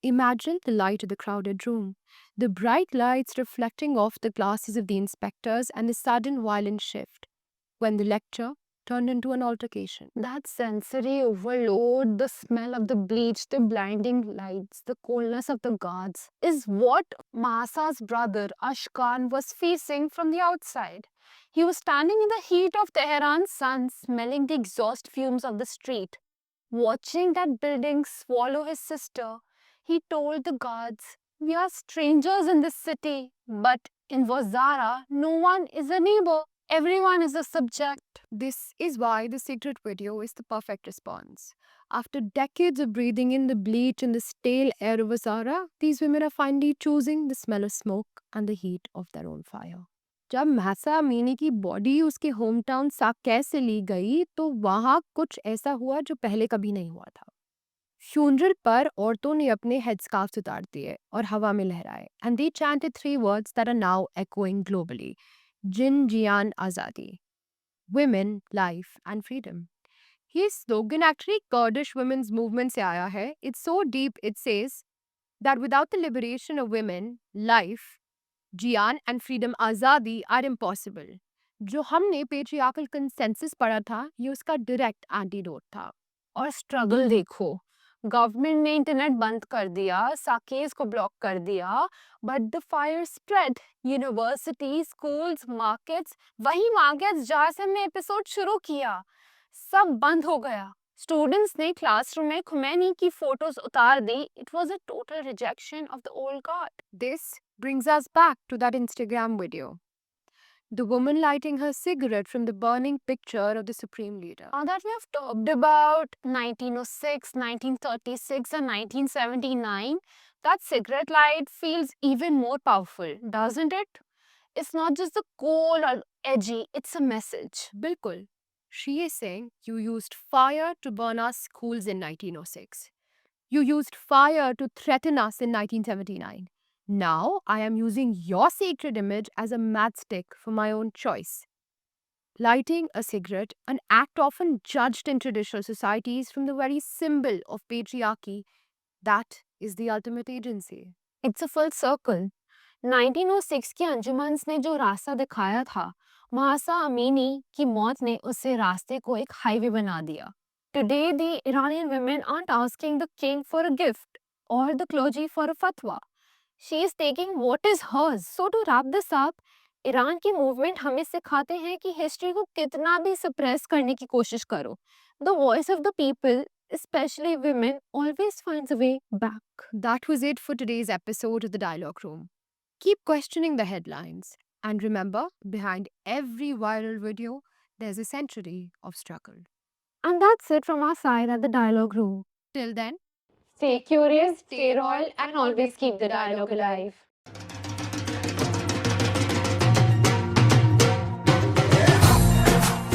Imagine the light of the crowded room, the bright lights reflecting off the glasses of the inspectors, and the sudden violent shift when the lecture turned into an altercation. That sensory overload, the smell of the bleach, the blinding lights, the coldness of the guards, is what Masa's brother Ashkan was facing from the outside. He was standing in the heat of Tehran's sun, smelling the exhaust fumes of the street. Watching that building swallow his sister, he told the guards, "We are strangers in this city, but in Wazara, no one is a neighbor. Everyone is a subject." This is why the secret video is the perfect response. After decades of breathing in the bleach and the stale air of Azara, these women are finally choosing the smell of smoke and the heat of their own fire. जब महसा अमीनी की बॉडी उसके होम टाउन साकेत से ली गई तो वहां कुछ ऐसा हुआ जो पहले कभी नहीं हुआ था। फ्यूनरल पर औरतों ने अपने हेडस्कार्फ्स उतार दिए और हवा में लहराए and they chanted three words that are now echoing globally: जिन जियान आज़ादी, women, life and freedom. ये slogan actually Kurdish women's movement से आया है. It's so deep it says that without the liberation of women, life, Jian and freedom आज़ादी are impossible. जो हमने पेट्रियार्कल कंसेंसस पढ़ा था ये उसका डायरेक्ट एंटीडोट था. और स्ट्रगल देखो, गवर्नमेंट ने इंटरनेट बंद कर दिया, साकेत को ब्लॉक कर दिया, but the fire spread. University, schools, markets, वही मार्केट्स जहाँ से हमने एपिसोड शुरू किया, सब बंद हो गया. स्टूडेंट्स ने क्लासरूम में खुमैनी की फोटोज उतार दी. It was a total rejection of the old god. This brings us back to that Instagram video. The woman lighting her cigarette from the burning picture of the Supreme Leader. Now that we have talked about 1906, 1936 and 1979, that cigarette light feels even more powerful, doesn't it? It's not just the cold or edgy, it's a message. Bilkul. She is saying you used fire to burn our schools in 1906. You used fire to threaten us in 1979. Now I am using your sacred image as a matchstick for my own choice. Lighting a cigarette, an act often judged in traditional societies from the very symbol of patriarchy, that is the ultimate agency. It's a full circle. 1906 की अंजुमन्स ने जो रास्ता दिखाया था, महासा अमीनी की मौत ने उसे रास्ते को एक हाईवे बना दिया. Today, the Iranian women aren't asking the king for a gift or the clergy for a fatwa. She is taking what is hers. So to wrap this up, Iran की मूवमेंट हमें सिखाते हैं कि हिस्ट्री को कितना भी सप्रेस करने की कोशिश करो, the voice of the people, especially women, always finds a way back. That was it for today's episode of the Dialogue Room. Keep questioning the headlines. And remember, behind every viral video, there's a century of struggle. And that's it from our side at the Dialogue Room. Till then, Stay curious, stay royal, and always keep the dialogue alive.